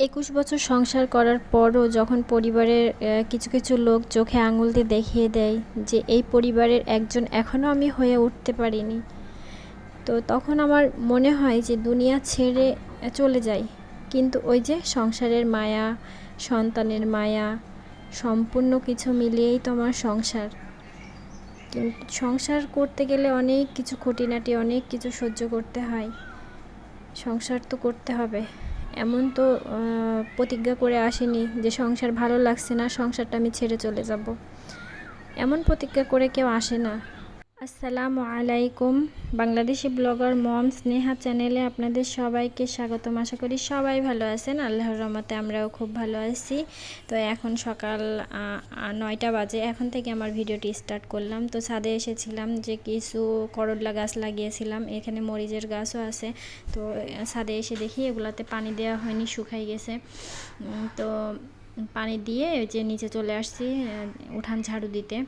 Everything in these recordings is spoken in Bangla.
21 বছর সংসার করার পরও যখন পরিবারের কিছু কিছু লোক চোখে আঙুল দিয়ে দেখিয়ে দেয় যে এই পরিবারের একজন এখনও আমি হয়ে উঠতে পারিনি, তো তখন আমার মনে হয় যে দুনিয়া ছেড়ে চলে যাই। কিন্তু ওই যে সংসারের মায়া, সন্তানের মায়া, সম্পূর্ণ কিছু মিলিয়েই তো আমার সংসার। কিন্তু সংসার করতে গেলে অনেক কিছু খুঁটিনাটি, অনেক কিছু সহ্য করতে হয়। সংসার তো করতে হবে, এমন তো প্রতিজ্ঞা করে আসিনি যে সংসার ভালো লাগছে না, সংসারটা আমি ছেড়ে চলে যাব। এমন প্রতিজ্ঞা করে কেউ আসে না। আসসালামু আলাইকুম। বাংলাদেশি ব্লগার মম স্নেহা চ্যানেলে আপনাদের সবাইকে স্বাগতম। আশা করি সবাই ভালো আছেন। আল্লাহর রহমতে আমরাও খুব ভালো আছি। তো এখন সকাল 9টা বাজে। এখন থেকে আমার ভিডিওটি স্টার্ট করলাম। তো ছাদে এসেছিলাম, যে কিছু করল্লা গাছ লাগিয়েছিলাম, এখানে মরিচের গাছও আছে। তো ছাদে এসে দেখি এগুলাতে পানি দেওয়া হয়নি, শুকাই গেছে। তো পানি দিয়ে যে নিচে চলে আসছি উঠান ঝাড়ু দিতে।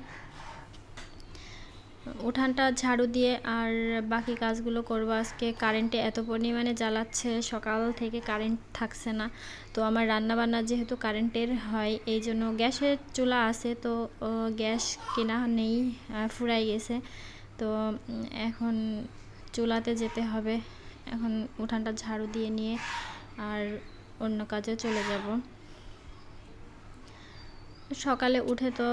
উঠানটা ঝাড়ু দিয়ে আর বাকি কাজগুলো করবো। আজকে কারেন্টে এত পরিমাণে জ্বালাচ্ছে, সকাল থেকে কারেন্ট থাকছে না। তো আমার রান্না বান্না যেহেতু কারেন্টের হয়, এই জন্য গ্যাসের চুলা আছে, তো গ্যাস কেনা নেই, ফুরাই গেছে। তো এখন চুলাতে যেতে হবে। এখন উঠানটা ঝাড়ু দিয়ে নিয়ে আর অন্য কাজে চলে যাব। সকালে উঠে তো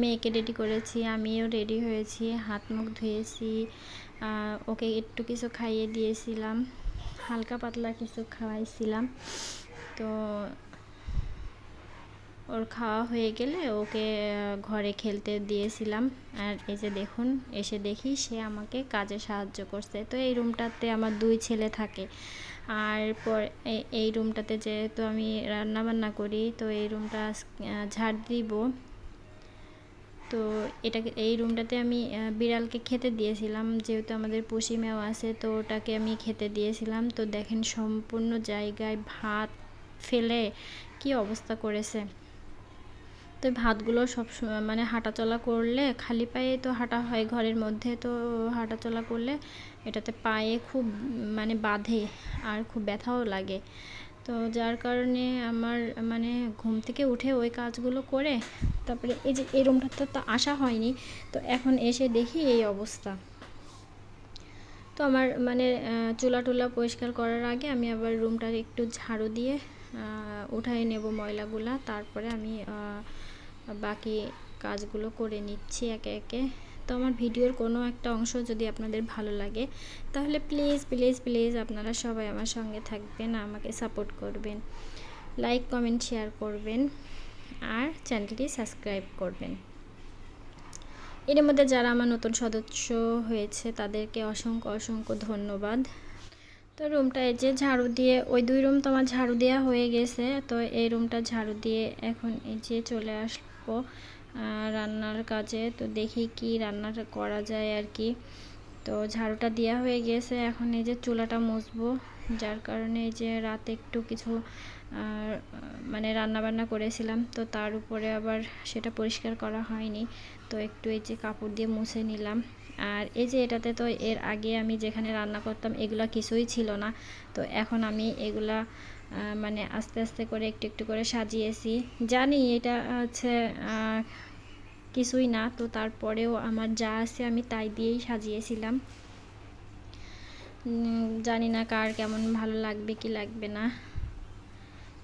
মেয়েকে রেডি করেছি, আমিও রেডি হয়েছি, হাত মুখ ধুয়েছি, ওকে একটু কিছু খাইয়ে দিয়েছিলাম, হালকা পাতলা কিছু খাওয়াইছিলাম। তো ওর খাওয়া হয়ে গেলে ওকে ঘরে খেলতে দিয়েছিলাম। আর এই যে দেখুন, এসে দেখি সে আমাকে কাজে সাহায্য করছে। তো এই রুমটাতে আমার 2 ছেলে থাকে। আর এই রুমটাতে যেহেতু আমি রান্না বান্না করি, তো এই রুমটা ঝাড় দিব। তো এই রুমটাতে আমি বিড়ালকে খেতে দিয়েছিলাম, যেহেতু আমাদের পুষি মেও আছে, তো ওটাকে আমি খেতে দিয়েছিলাম। তো দেখেন সম্পূর্ণ জায়গায় ভাত ফেলে কি অবস্থা করেছে। তো ভাতগুলো সব মানে হাঁটাচলা করলে, খালি পায়ে তো হাঁটা হয় ঘরের মধ্যে, তো হাঁটাচলা করলে এটাতে পায়ে খুব মানে বাঁধে আর খুব ব্যথাও লাগে। তো যার কারণে আমার মানে ঘুম থেকে উঠে ওই কাজগুলো করে তারপরে এই যে এই রুমটাতে তো আসা হয়নি, তো এখন এসে দেখি এই অবস্থা। তো আমার মানে চুলা টুলা পরিষ্কার করার আগে আমি আবার রুমটা একটু ঝাড়ু দিয়ে উঠাই নেব ময়লাগুলা, তারপরে আমি বাকি কাজগুলো করে নিচ্ছি একে একে। তো আমার ভিডিওর কোনো একটা অংশ যদি আপনাদের ভালো লাগে, তাহলে প্লিজ প্লিজ প্লিজ আপনারা সবাই আমার সঙ্গে থাকবেন, আমাকে সাপোর্ট করবেন, লাইক কমেন্ট শেয়ার করবেন আর চ্যানেলটি সাবস্ক্রাইব করবেন। এর মধ্যে যারা আমার নতুন সদস্য হয়েছে তাদেরকে অসংখ্য অসংখ্য ধন্যবাদ। তো রুমটা এই যে ঝাড়ু দিয়ে, ওই 2 রুম তো আমার ঝাড়ু দেওয়া হয়ে গেছে। তো এই রুমটা ঝাড়ু দিয়ে এখন এই যে চলে আসবো রান্নার কাজে। তো দেখি কি রান্নাটা করা যায় আর কি। তো ঝাড়ুটা দেওয়া হয়ে গেছে, এখন এই যে চুলাটা মুছবো। যার কারণে এই যে রাতে একটু কিছু মানে রান্না বান্না করেছিলাম, তো তার উপরে আবার সেটা পরিষ্কার করা হয়নি। তো একটু এই যে কাপড় দিয়ে মুছে নিলাম। আর এই যে এটাতে তো এর আগে আমি যেখানে রান্না করতাম এগুলা কিছুই ছিল না। তো এখন আমি এগুলা মানে আস্তে আস্তে করে একটু একটু করে সাজিয়েছি। জানি এটা হচ্ছে কিছুই না, তো তারপরেও আমার যা আছে আমি তাই দিয়েই সাজিয়েছিলাম। জানি না কার কেমন ভালো লাগবে কি লাগবে না।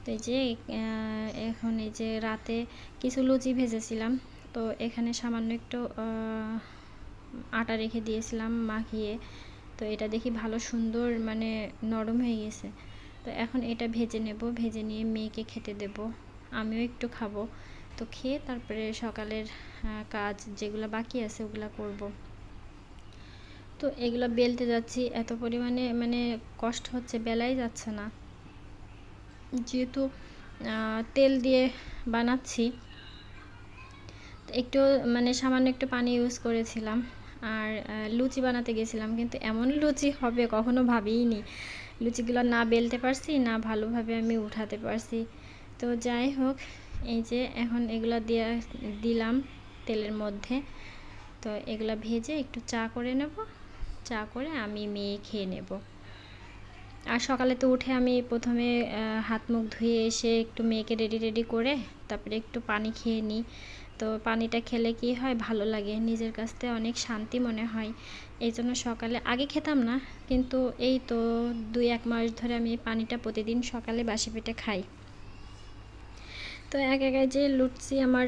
তো এই যে এখন এই যে রাতে কিছু লুচি ভেজেছিলাম, তো এখানে সামান্য একটু আটা রেখে দিয়েছিলাম মাখিয়ে। তো এটা দেখি ভালো সুন্দর মানে নরম হয়ে গেছে। তো এখন এটা ভেজে নেব, ভেজে নিয়ে মেয়েকে খেতে দেব, আমিও একটু খাবো। তো খেয়ে তারপরে সকালের কাজ যেগুলো বাকি আছে ওগুলো করব। তো এগুলো বেলতে যাচ্ছি, এত পরিমাণে মানে কষ্ট হচ্ছে, বেলাই যাচ্ছে না। যেহেতু তেল দিয়ে বানাচ্ছি, একটু মানে সামান্য একটু পানি ইউজ করেছিলাম। আর লুচি বানাতে গেছিলাম, কিন্তু এমন লুচি হবে কখনো ভাবিনি। লুচিগুলো না বেলতে পারছি, না ভালোভাবে আমি উঠাতে পারছি। তো যাই হোক, এই যে এখন এগুলো দিলাম তেলের মধ্যে। তো এগুলো ভেজে একটু চা করে নেব, চা করে আমি মেয়ে খেয়ে নেব। আর সকালে তো উঠে আমি প্রথমে হাত মুখ ধুয়ে এসে একটু মেয়েকে রেডি করে তারপরে একটু পানি খেয়ে নিই। তো পানিটা খেলে কি হয়, ভালো লাগে, নিজের কাছ থেকে অনেক শান্তি মনে হয়। এই জন্য সকালে আগে খেতাম না, কিন্তু এই তো 2-1 মাস ধরে আমি পানিটা প্রতিদিন সকালে বাসি পেটে খাই। তো এক একাই যে লুচি আমার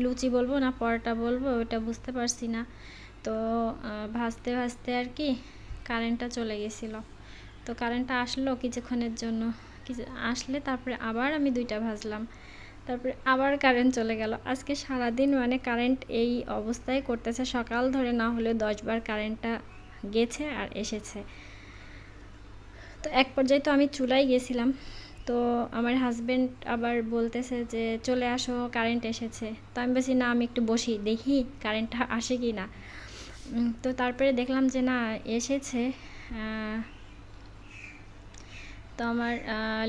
লুচি বলবো না পরোটা বলবো ওটা বুঝতে পারছি না। তো ভাজতে ভাজতে আর কি কারেন্টটা চলে গেছিলো। তো কারেন্টটা আসলো কিছুক্ষণের জন্য, আসলে তারপরে আবার আমি 2টা ভাজলাম, তারপরে আবার কারেন্ট চলে গেল। আজকে সারাদিন মানে কারেন্ট এই অবস্থায় করতেছে, সকাল ধরে না হলে 10 বার কারেন্টটা গেছে আর এসেছে। তো এক পর্যায়ে তো আমি চুলায় গেছিলাম, তো আমার হাজব্যান্ড আবার বলতেছে যে চলে আসো কারেন্ট এসেছে। তো আমি বলছি না, আমি একটু বসি দেখি কারেন্টটা আসে কি না। তো তারপরে দেখলাম যে না, এসেছে। তো আমার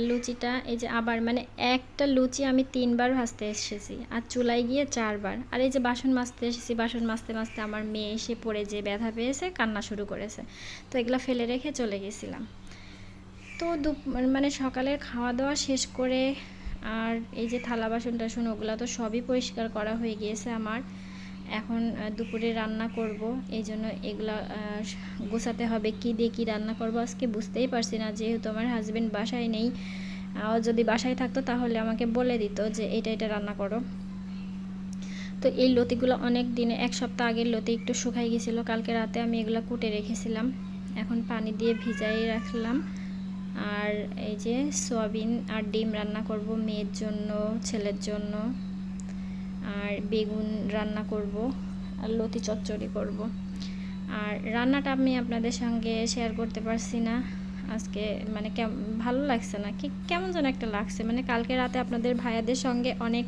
লুচিটা এই যে আবার মানে একটা লুচি আমি 3 বার ভাজতে এসেছি আর চুলায় গিয়ে 4 বার। আর এই যে বাসন মাজতে এসেছি, বাসন মাজতে মাজতে আমার মেয়ে এসে পড়ে যে ব্যথা পেয়েছে, কান্না শুরু করেছে। তো এগুলো ফেলে রেখে চলে গেছিলাম। তো মানে সকালের খাওয়া দাওয়া শেষ করে আর এই যে থালা বাসন টাসন ওগুলো তো সবই পরিষ্কার করা হয়ে গিয়েছে আমার। এখন দুপুরে রান্না করব, এই জন্য এগুলা গোছাতে হবে। কী দিয়ে কী রান্না করব আজকে বুঝতেই পারছি না, যেহেতু আমার হাজব্যান্ড বাসায় নেই। ও যদি বাসায় থাকতো তাহলে আমাকে বলে দিত যে এটা রান্না করো। তো এই লতিগুলো অনেক দিনে 1 সপ্তাহ আগের লতি একটু শুকাই গেছিলো, কালকে রাতে আমি এগুলো কুটে রেখেছিলাম, এখন পানি দিয়ে ভিজাই রাখলাম। আর এই যে সয়াবিন আর ডিম রান্না করব মেয়ের জন্য, ছেলের জন্য। আর বেগুন রান্না করব আর লতি চচ্চড়ি করব। আর রান্নাটা আমি আপনাদের সঙ্গে শেয়ার করতে পারছি না আজকে, মানে ভালো লাগছে না, কি কেমন যেন একটা লাগছে। মানে কালকে রাতে আপনাদের ভাইয়াদের সঙ্গে অনেক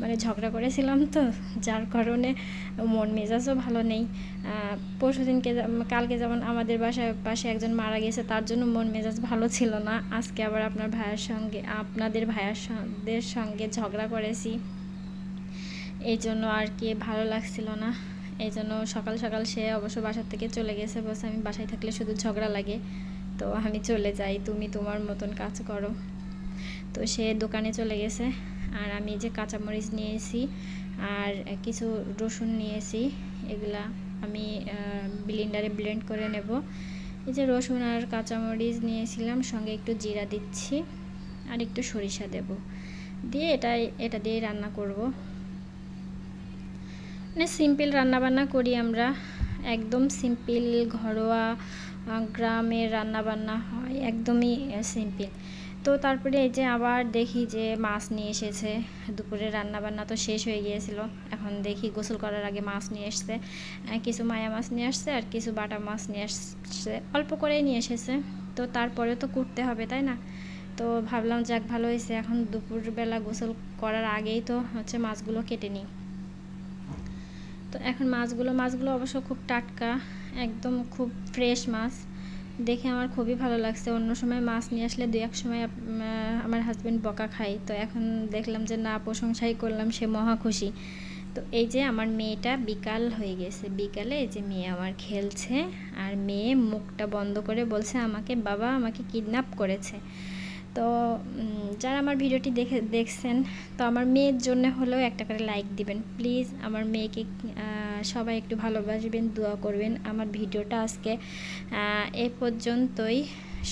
মানে ঝগড়া করেছিলাম, তো যার কারণে মন মেজাজও ভালো নেই। কালকে যেমন আমাদের বাসায় পাশে একজন মারা গেছে, তার জন্য মন মেজাজ ভালো ছিল না। আজকে আবার আপনাদের ভাইয়াদের সঙ্গে ঝগড়া করেছি, এই জন্য আর কি ভালো লাগছিল না। এই জন্য সকাল সকাল সে অবশ্য বাসার থেকে চলে গেছে, বলছে আমি বাসায় থাকলে শুধু ঝগড়া লাগে, তো আমি চলে যাই, তুমি তোমার মতন কাজ করো। তো সে দোকানে চলে গেছে। আর আমি যে কাঁচামরিচ নিয়েছি আর কিছু রসুন নিয়েছি, এগুলা আমি ব্লেন্ডারে ব্লেন্ড করে নেব। এই যে রসুন আর কাঁচামরিচ নিয়েছিলাম, সঙ্গে একটু জিরা দিচ্ছি আর একটু সরিষা দেব, দিয়ে এটা দিয়ে রান্না করব। মানে সিম্পল রান্নাবান্না করি আমরা, একদম সিম্পল ঘরোয়া গ্রামের রান্নাবান্না হয়, একদমই সিম্পল। তো তারপরে এই যে আবার দেখি যে মাছ নিয়ে এসেছে, দুপুরে রান্নাবান্না তো শেষ হয়ে গিয়েছিল, এখন দেখি গোসল করার আগে মাছ নিয়ে এসছে, কিছু মায়া মাছ নিয়ে আসছে আর কিছু বাটা মাছ নিয়ে আসছে, অল্প করেই নিয়ে এসেছে। তো তারপরেও তো করতে হবে, তাই না? তো ভাবলাম যাক ভালো হয়েছে, এখন দুপুরবেলা গোসল করার আগেই তো হচ্ছে মাছগুলো কেটে নিই। তো এখন মাছগুলো অবশ্য খুব টাটকা, একদম খুব ফ্রেশ মাছ, দেখে আমার খুবই ভালো লাগছে। অন্য সময় মাছ নিয়ে আসলে 2-1 সময় আমার হাজব্যান্ড বকা খায়, তো এখন দেখলাম যে না, প্রশংসাই করলাম, সে মহা খুশি। তো এই যে আমার মেয়েটা বিকাল হয়ে গেছে, বিকালে এই যে মেয়ে আমার খেলছে, আর মেয়ে মুখটা বন্ধ করে বলছে আমাকে, বাবা আমাকে কিডন্যাপ করেছে। তো যারা আমার ভিডিওটি দেখছেন, তো আমার মেয়ের জন্য হলেও একটা করে লাইক দিবেন প্লিজ। আমার মেয়েকে সবাই একটু ভালোবাসবেন, দোয়া করবেন। আমার ভিডিওটা আজকে এ পর্যন্তই।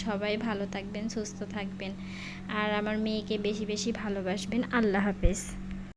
সবাই ভালো থাকবেন, সুস্থ থাকবেন, আর আমার মেয়েকে বেশি বেশি ভালোবাসবেন। আল্লাহ হাফেজ।